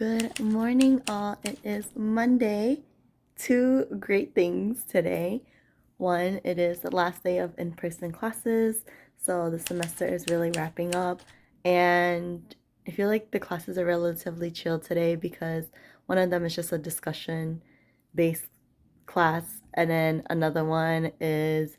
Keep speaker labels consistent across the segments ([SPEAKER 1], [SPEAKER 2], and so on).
[SPEAKER 1] Good morning, all. It is Monday. Two great things today. One, it is the last day of in-person classes, so the semester is really wrapping up. And I feel like the classes are relatively chill today because one of them is just a discussion-based class, and then another one is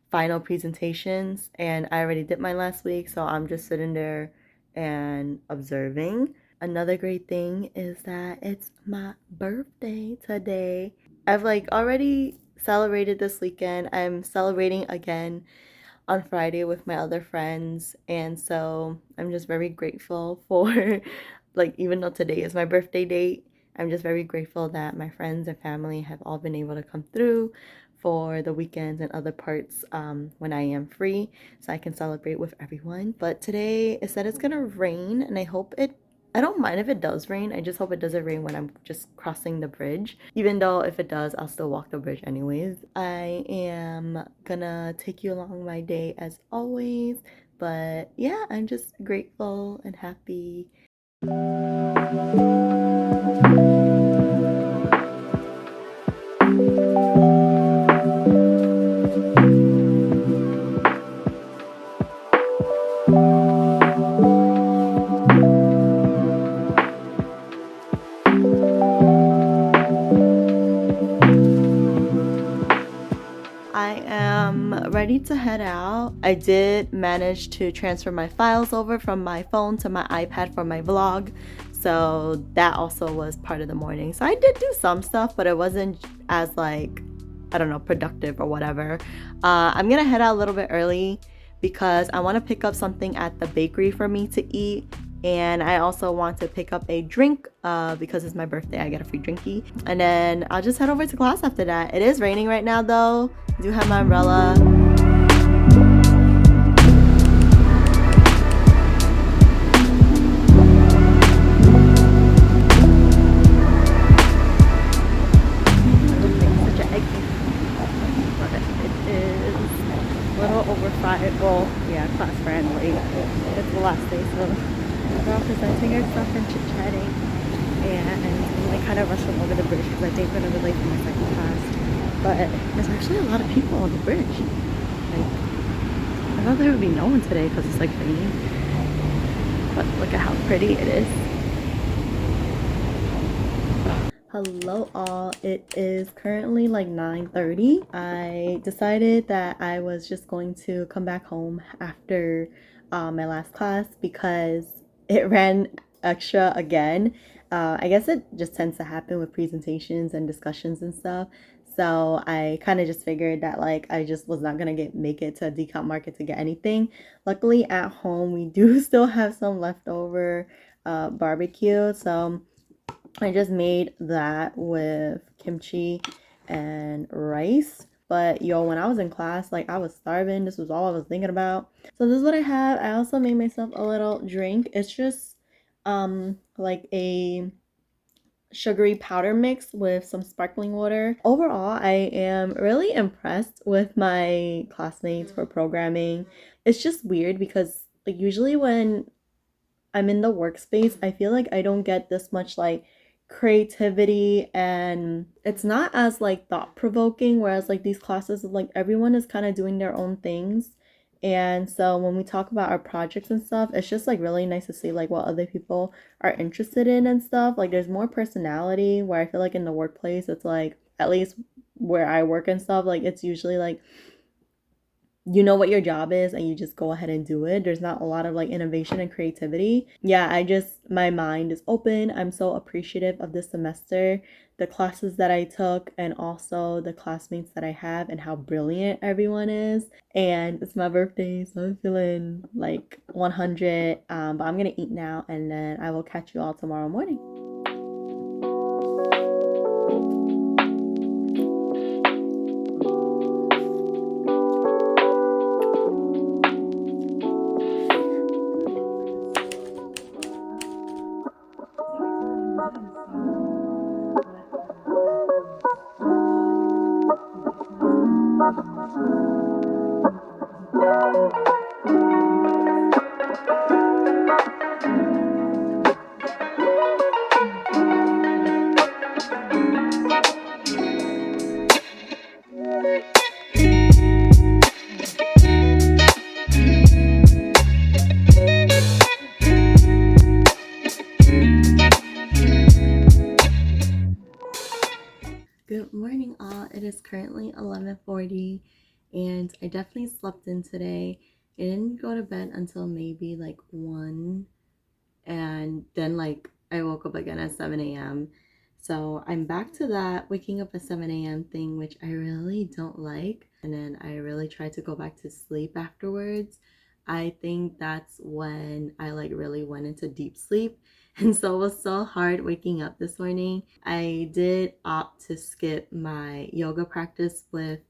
[SPEAKER 1] final presentations. And I already did mine last week, so I'm just sitting there and observing. Another great thing is that it's my birthday today. I've already celebrated this weekend. I'm celebrating again on Friday with my other friends, and so I'm just very grateful for even though today is my birthday date, I'm just very grateful that my friends and family have all been able to come through for the weekends and other parts when I am free, so I can celebrate with everyone. But today it said it's gonna rain, and I don't mind if it does rain. I just hope it doesn't rain when I'm just crossing the bridge. Even though if it does, I'll still walk the bridge anyways. I am gonna take you along my day as always. But yeah, I'm just grateful and happy. I am ready to head out. I did manage to transfer my files over from my phone to my iPad for my vlog, so that also was part of the morning. So I did do some stuff, but it wasn't as I don't know, productive or whatever. I'm gonna head out a little bit early because I want to pick up something at the bakery for me to eat, and I also want to pick up a drink because it's my birthday. I get a free drinky, and then I'll just head over to class after that. It is raining right now though. I do have my umbrella. Well, yeah, class friendly. It's the last day, so we're all presenting our stuff and chit-chatting, and I'm kind of rushing over the bridge because I think we're gonna be late for my second class. But there's actually a lot of people on the bridge. I thought there would be no one today because it's raining, but look at how pretty it is. Hello all, it is currently 9:30. I decided that I was just going to come back home after my last class because it ran extra again. I guess it just tends to happen with presentations and discussions and stuff. So I kind of just figured that I just was not gonna make it to a decount market to get anything. Luckily at home we do still have some leftover barbecue, so I just made that with kimchi and rice. But yo, when I was in class, I was starving. This was all I was thinking about. So this is what I have. I also made myself a little drink. It's just a sugary powder mix with some sparkling water. Overall, I am really impressed with my classmates for programming. It's just weird because usually when I'm in the workspace, I feel like I don't get this much creativity, and it's not as thought provoking, whereas these classes everyone is kind of doing their own things. And so when we talk about our projects and stuff, it's just really nice to see what other people are interested in and stuff. There's more personality, where I feel in the workplace it's at least where I work and stuff, it's usually you know what your job is and you just go ahead and do it. There's not a lot of innovation and creativity. Yeah, my mind is open. I'm so appreciative of this semester, the classes that I took, and also the classmates that I have and how brilliant everyone is. And it's my birthday, so I'm feeling 100. But I'm gonna eat now, and then I will catch you all tomorrow morning. Good morning all. It is currently 11:40 and I definitely slept in today. I didn't go to bed until maybe like 1 and then I woke up again at 7 a.m. So I'm back to that waking up at 7 a.m. thing, which I really don't like. And then I really try to go back to sleep afterwards. I think that's when I really went into deep sleep. And so it was so hard waking up this morning. I did opt to skip my yoga practice with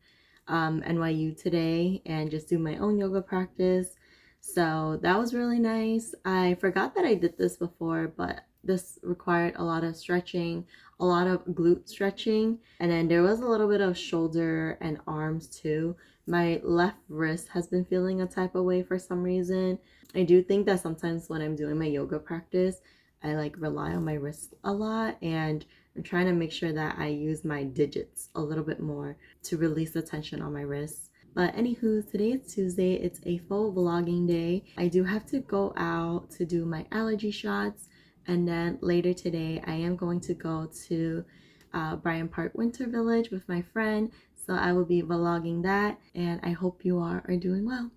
[SPEAKER 1] NYU today and just do my own yoga practice. So that was really nice. I forgot that I did this before, but this required a lot of stretching, a lot of glute stretching, and then there was a little bit of shoulder and arms too. My left wrist has been feeling a type of way for some reason. I do think that sometimes when I'm doing my yoga practice, I rely on my wrist a lot, and I'm trying to make sure that I use my digits a little bit more to release the tension on my wrists. But anywho, today is Tuesday. It's a full vlogging day. I do have to go out to do my allergy shots. And then later today, I am going to go to Bryan Park Winter Village with my friend. So I will be vlogging that. And I hope you are doing well.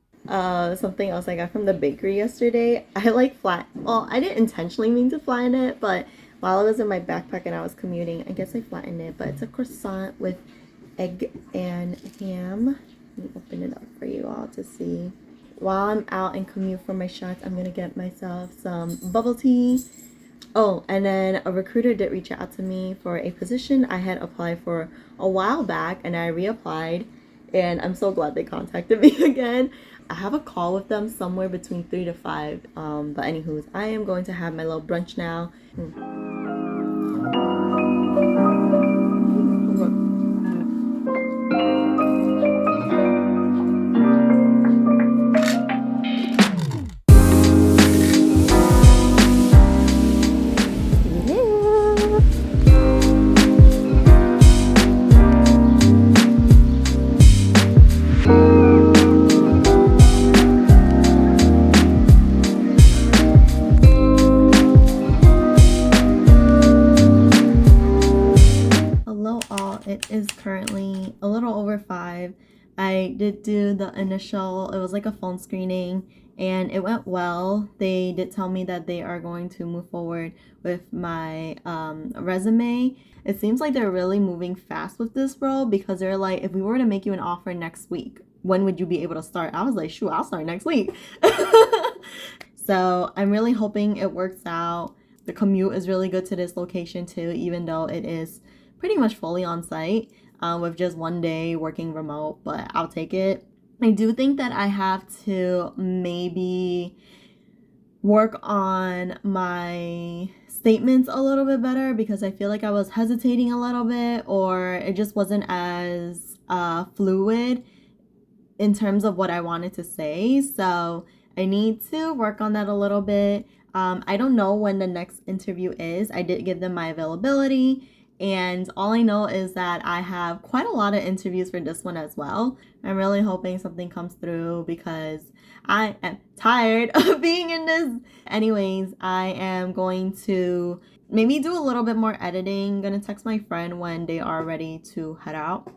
[SPEAKER 1] Something else I got from the bakery yesterday. I I didn't intentionally mean to flatten it, but while I was in my backpack and I was commuting, I guess I flattened it. But it's a croissant with egg and ham. Let me open it up for you all to see. While I'm out and commute for my shots, I'm gonna get myself some bubble tea. Oh, and then a recruiter did reach out to me for a position I had applied for a while back, and I reapplied, and I'm so glad they contacted me again. I have a call with them somewhere between 3 to 5. But anywho, I am going to have my little brunch now. It is currently a little over 5. I did do the initial, it was like a phone screening, and it went well. They did tell me that they are going to move forward with my resume. It seems like they're really moving fast with this role, because they're like, if we were to make you an offer next week, when would you be able to start? I was like, shoot, I'll start next week. So I'm really hoping it works out. The commute is really good to this location too, even though it is pretty much fully on site with just one day working remote, but I'll take it. I do think that I have to maybe work on my statements a little bit better, because I feel like I was hesitating a little bit, or it just wasn't as fluid in terms of what I wanted to say. So I need to work on that a little bit. I don't know when the next interview is. I did give them my availability, and all I know is that I have quite a lot of interviews for this one as well. I'm really hoping something comes through, because I am tired of being in this. Anyways, I am going to maybe do a little bit more editing. I'm gonna text my friend when they are ready to head out.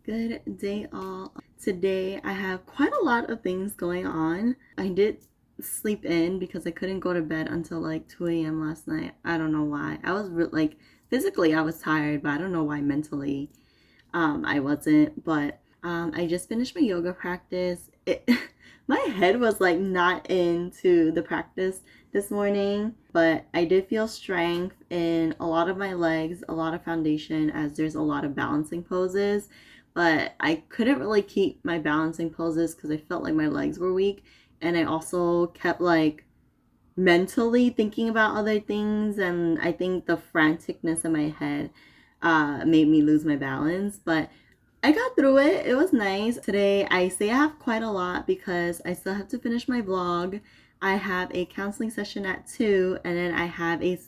[SPEAKER 1] Good day all. Today I have quite a lot of things going on. I did sleep in because I couldn't go to bed until like 2 a.m. last night. I don't know why. I was physically I was tired, but I don't know why mentally I wasn't. But I just finished my yoga practice. My head was like not into the practice this morning, but I did feel strength in a lot of my legs, a lot of foundation, as there's a lot of balancing poses. But I couldn't really keep my balancing poses because I felt like my legs were weak. And I also kept like mentally thinking about other things, and I think the franticness in my head made me lose my balance. But I got through it. It was nice. Today I say I have quite a lot because I still have to finish my vlog. I have a counseling session at 2, and then I have a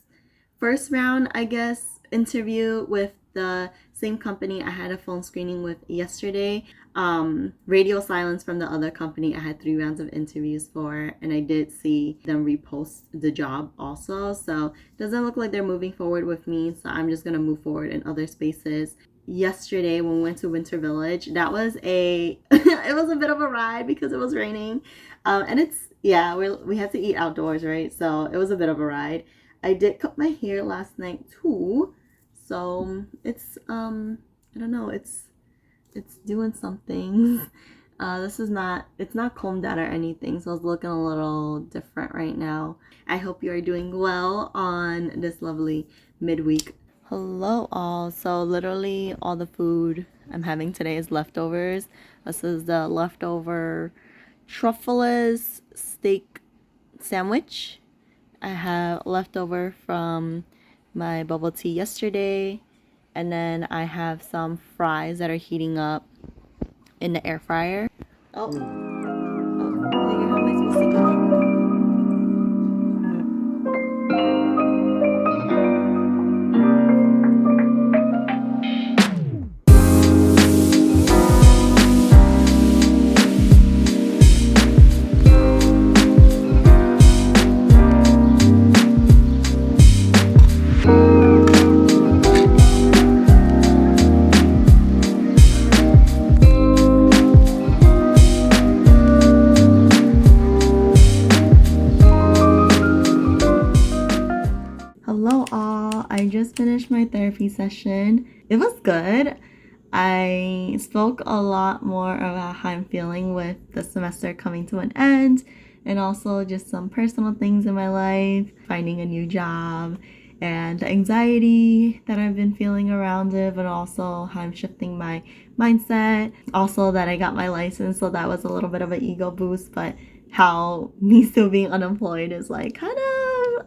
[SPEAKER 1] first round, I guess, interview with the same company I had a phone screening with yesterday. Radio silence from the other company I had 3 rounds of interviews for, and I did see them repost the job also. So it doesn't look like they're moving forward with me, so I'm just gonna move forward in other spaces. Yesterday when we went to Winter Village, that was a it was a bit of a ride because it was raining, and it's yeah, we had to eat outdoors, right? So it was a bit of a ride. I did cut my hair last night too, so it's I don't know, it's doing something. This is not, it's not combed down or anything, so it's looking a little different right now. I hope you are doing well on this lovely midweek. Hello all. So literally all the food I'm having today is leftovers. This is the leftover truffles steak sandwich. I have leftover from my bubble tea yesterday, and then I have some fries that are heating up in the air fryer. Oh, how am I supposed to go? Hello all, I just finished my therapy session. It was good. I spoke a lot more about how I'm feeling with the semester coming to an end, and also just some personal things in my life, finding a new job, and the anxiety that I've been feeling around it, but also how I'm shifting my mindset. Also that I got my license, so that was a little bit of an ego boost, but how me still being unemployed is like kind of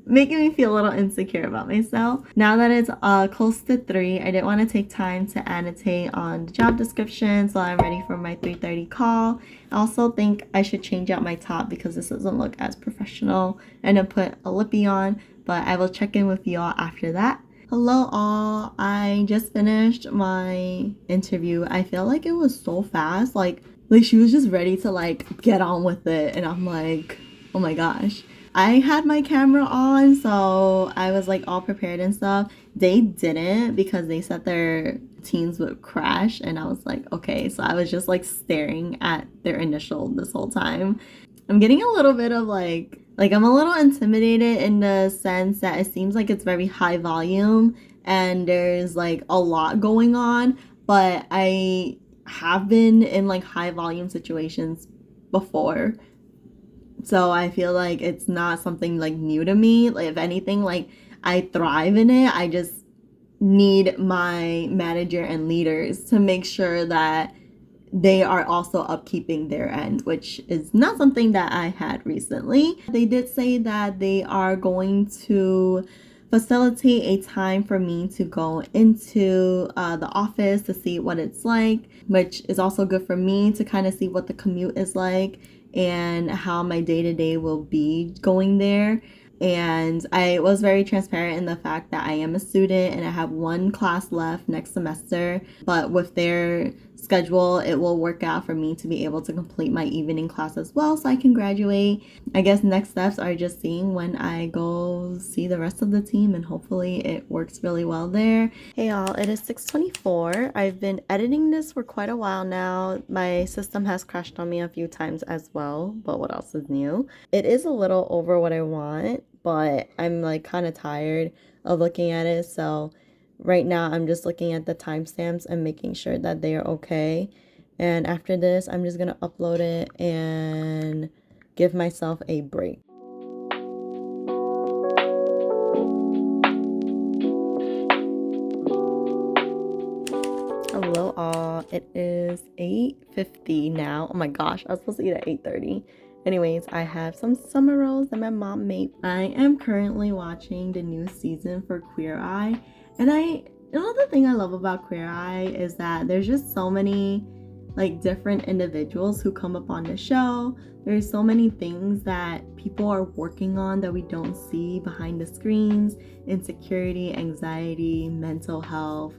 [SPEAKER 1] making me feel a little insecure about myself. Now that it's close to 3, I didn't want to take time to annotate on the job description, so I'm ready for my 3:30 call. I also think I should change out my top because this doesn't look as professional, and then put a lippy on, but I will check in with y'all after that. Hello all, I just finished my interview. I feel like it was so fast, like she was just ready to like get on with it, and I'm like, oh my gosh. I had my camera on, so I was like all prepared and stuff. They didn't because they said their teams would crash, and I was like, okay. So I was just like staring at their initial this whole time. I'm getting a little bit of like I'm a little intimidated in the sense that it seems like it's very high volume and there's like a lot going on, but I have been in like high volume situations before. So I feel like it's not something like new to me. Like if anything, like I thrive in it. I just need my manager and leaders to make sure that they are also upkeeping their end, which is not something that I had recently. They did say that they are going to facilitate a time for me to go into the office to see what it's like, which is also good for me to kind of see what the commute is like and how my day-to-day will be going there. And I was very transparent in the fact that I am a student and I have 1 class left next semester, but with their schedule it will work out for me to be able to complete my evening class as well so I can graduate. I guess next steps are just seeing when I go see the rest of the team, and hopefully it works really well there. Hey y'all, it is 6:24. I've been editing this for quite a while now. My system has crashed on me a few times as well, but what else is new? It is a little over what I want, but I'm like kind of tired. of looking at it. So right now I'm just looking at the timestamps and making sure that they are okay. And after this, I'm just gonna upload it and give myself a break. Hello all, it is 8:50 now. Oh my gosh, I was supposed to eat at 8:30. Anyways, I have some summer rolls that my mom made. I am currently watching the new season for Queer Eye, and another thing I love about Queer Eye is that there's just so many like different individuals who come up on the show. There's so many things that people are working on that we don't see behind the screens: insecurity, anxiety, mental health,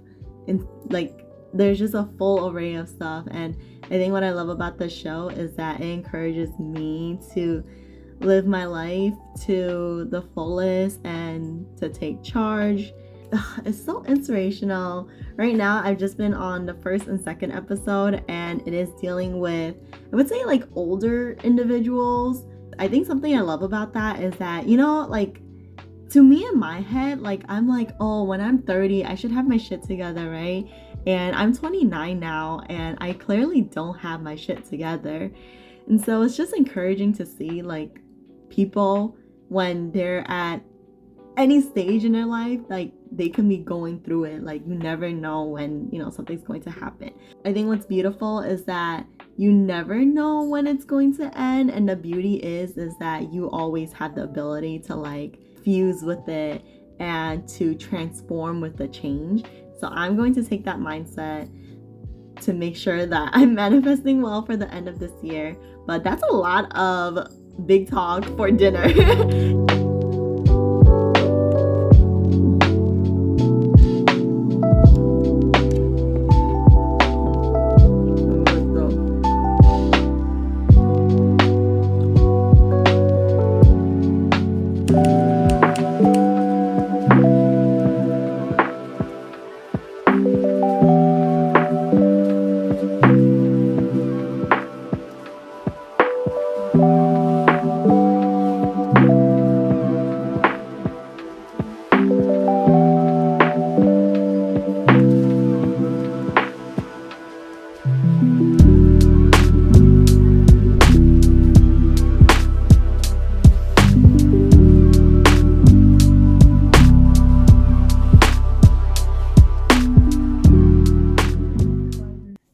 [SPEAKER 1] and like there's just a full array of stuff. And I think what I love about the show is that it encourages me to live my life to the fullest and to take charge. It's so inspirational. Right now, I've just been on the first and second episode, and it is dealing with, I would say, like older individuals. I think something I love about that is that, like to me in my head, like I'm like, oh, when I'm 30, I should have my shit together, right? And I'm 29 now, and I clearly don't have my shit together. And so it's just encouraging to see like people when they're at any stage in their life, like they can be going through it. Like you never know when, something's going to happen. I think what's beautiful is that you never know when it's going to end, and the beauty is that you always have the ability to like fuse with it and to transform with the change. So I'm going to take that mindset to make sure that I'm manifesting well for the end of this year. But that's a lot of big talk for dinner.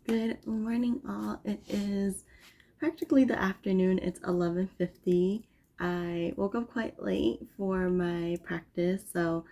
[SPEAKER 1] Good morning all. It is practically the afternoon. It's 11:50. I woke up quite late for my practice, so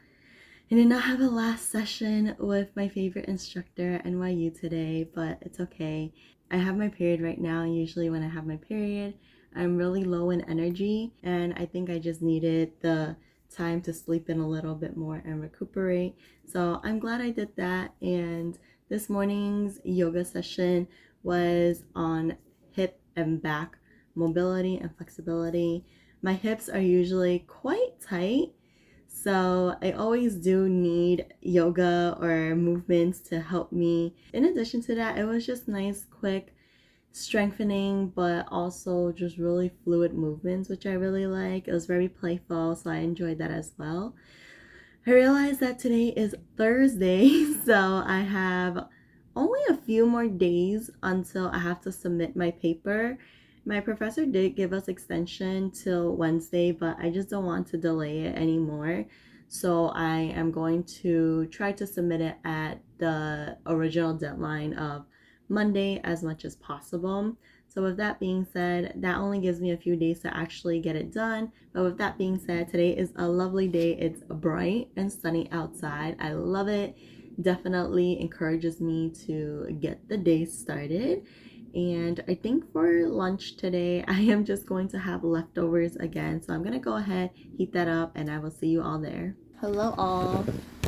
[SPEAKER 1] I did not have a last session with my favorite instructor at NYU today, but it's okay. I have my period right now. Usually when I have my period, I'm really low in energy, and I think I just needed the time to sleep in a little bit more and recuperate. So I'm glad I did that. And this morning's yoga session was on hip and back mobility and flexibility. My hips are usually quite tight, so I always do need yoga or movements to help me. In addition to that, it was just nice, quick strengthening, but also just really fluid movements, which I really like. It was very playful, so I enjoyed that as well. I realized that today is Thursday, so I have only a few more days until I have to submit my paper. My professor did give us extension till Wednesday, but I just don't want to delay it anymore. So I am going to try to submit it at the original deadline of Monday as much as possible. So with that being said, that only gives me a few days to actually get it done. But with that being said, today is a lovely day. It's bright and sunny outside. I love it. Definitely encourages me to get the day started. And I think for lunch today, I am just going to have leftovers again. So I'm going to go ahead, heat that up, and I will see you all there. Hello all.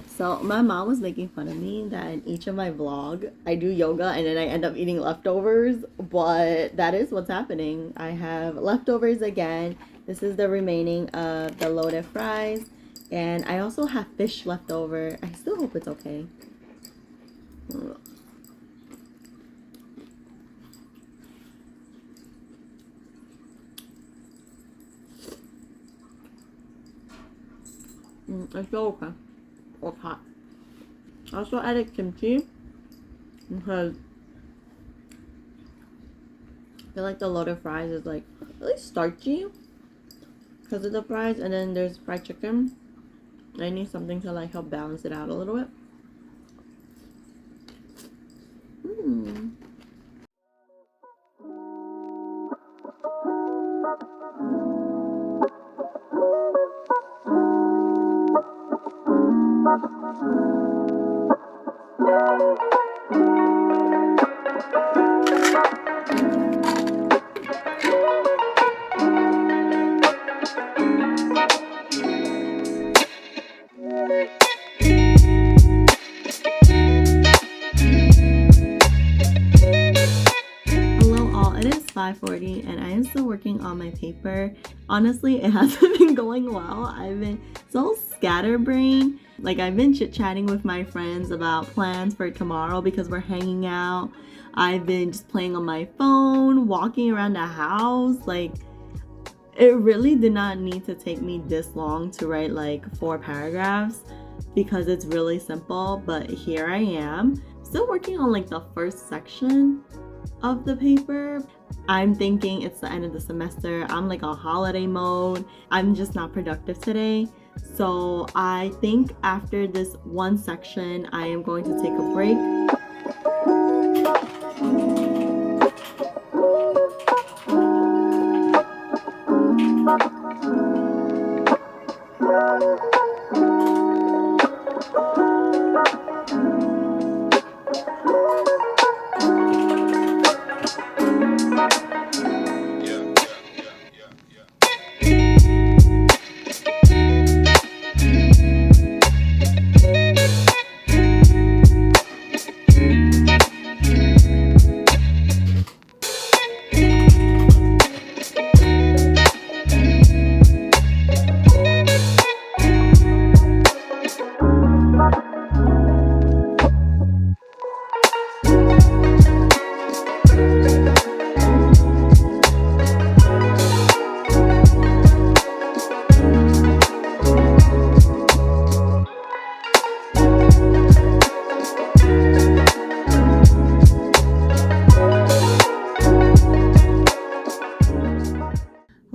[SPEAKER 1] So my mom was making fun of me that in each of my vlog, I do yoga and then I end up eating leftovers, but that is what's happening. I have leftovers again. This is the remaining of the loaded fries, and I also have fish left over. I still hope it's okay. It's still okay. was hot. I also added kimchi because I feel like the loaded fries is like really starchy because of the fries, and then there's fried chicken. I need something to like help balance it out a little bit. Hello all, it is 5:40 and I am still working on my paper. Honestly, it hasn't been going well. I've been so scatterbrained. Like, I've been chit-chatting with my friends about plans for tomorrow because we're hanging out. I've been just playing on my phone, walking around the house. Like, it really did not need to take me this long to write like 4 paragraphs because it's really simple, but here I am still working on like the first section of the paper. I'm thinking it's the end of the semester. I'm like on holiday mode. I'm just not productive today. So I think after this one section, I am going to take a break.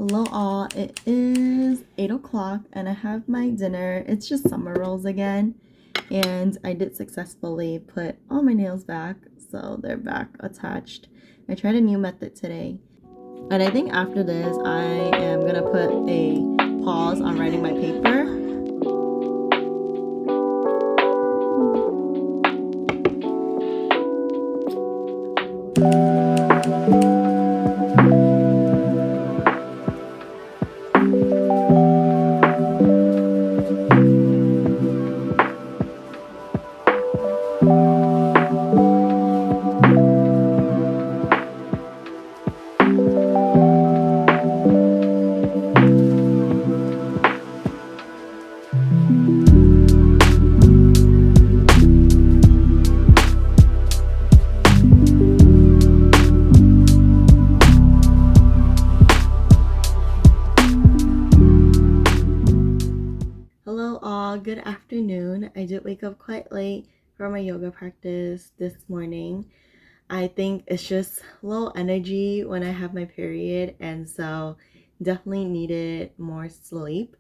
[SPEAKER 1] Hello all, it is 8 o'clock and I have my dinner. It's just summer rolls again, and I did successfully put all my nails back, so they're back attached. I tried a new method today, and I think after this I am gonna put a pause on writing my paper. Hello all, good afternoon. I did wake up quite late for my yoga practice this morning. I think it's just low energy when I have my period, and so definitely needed more sleep.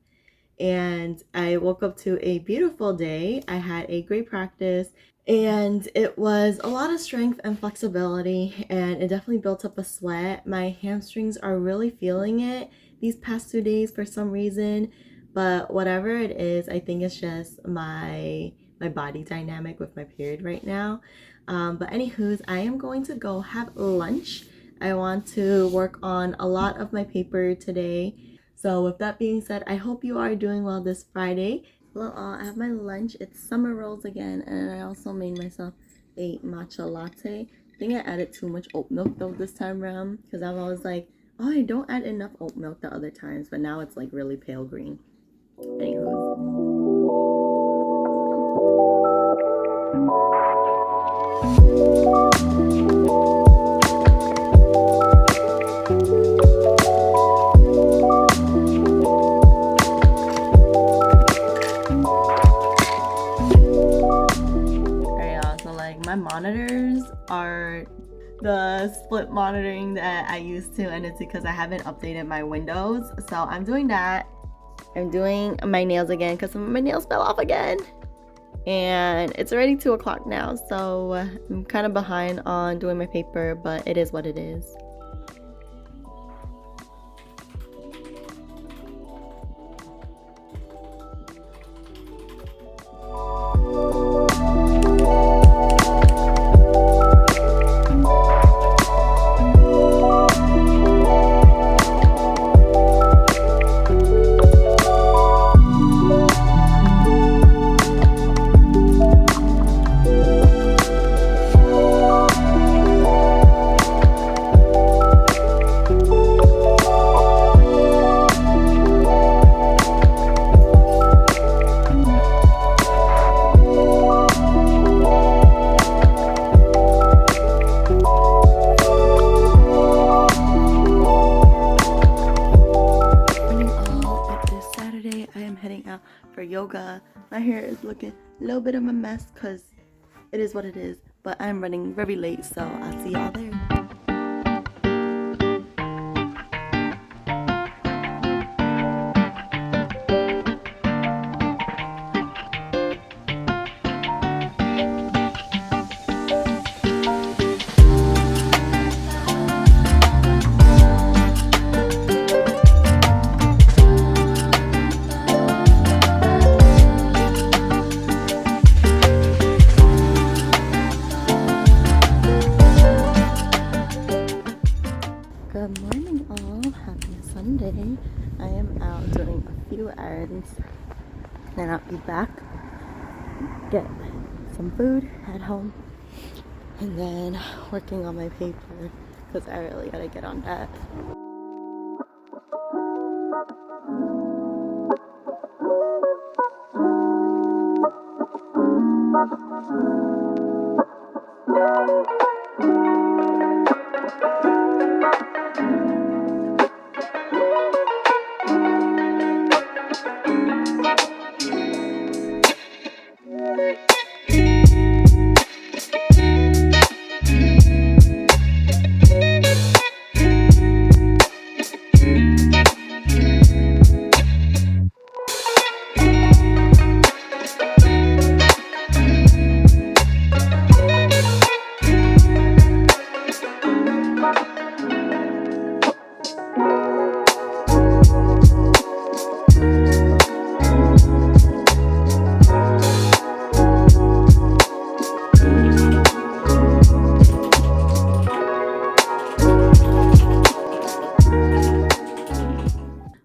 [SPEAKER 1] And I woke up to a beautiful day. I had a great practice and it was a lot of strength and flexibility, and it definitely built up a sweat. My hamstrings are really feeling it these past 2 days for some reason, but whatever it is, I think it's just my body dynamic with my period right now. But anywho's, I am going to go have lunch. I want to work on a lot of my paper today. So with that being said, I hope you are doing well this Friday. Hello all, I have my lunch. It's summer rolls again, and I also made myself a matcha latte. I think I added too much oat milk though this time around, because I'm always like, oh, I don't add enough oat milk the other times, but now it's like really pale green. Anywho. are the split monitoring that I used to, and it's because I haven't updated my windows. So I'm doing that. I'm doing my nails again because some of my nails fell off again. And it's already 2 o'clock now, so I'm kind of behind on doing my paper, but it is what it is. For yoga. My hair is looking a little bit of a mess because it is what it is, but I'm running very late, so I'll see y'all there. Good morning all, happy Sunday. I am out doing a few errands, then I'll be back, get some food at home, and then working on my paper because I really gotta get on that.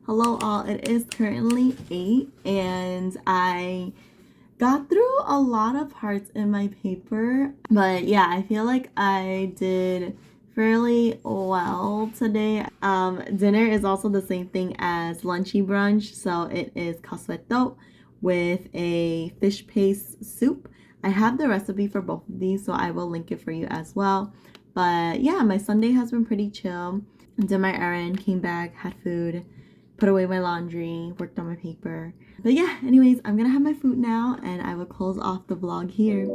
[SPEAKER 1] Hello all, it is currently 8 and I got through a lot of parts in my paper, but yeah, I feel like I did fairly well today. Dinner is also the same thing as lunchy brunch, so it is tote with a fish paste soup. I have the recipe for both of these, so I will link it for you as well. But yeah, my Sunday has been pretty chill. Did my errand, came back, had food, put away my laundry, worked on my paper. But yeah, anyways, I'm gonna have my food now and I will close off the vlog here.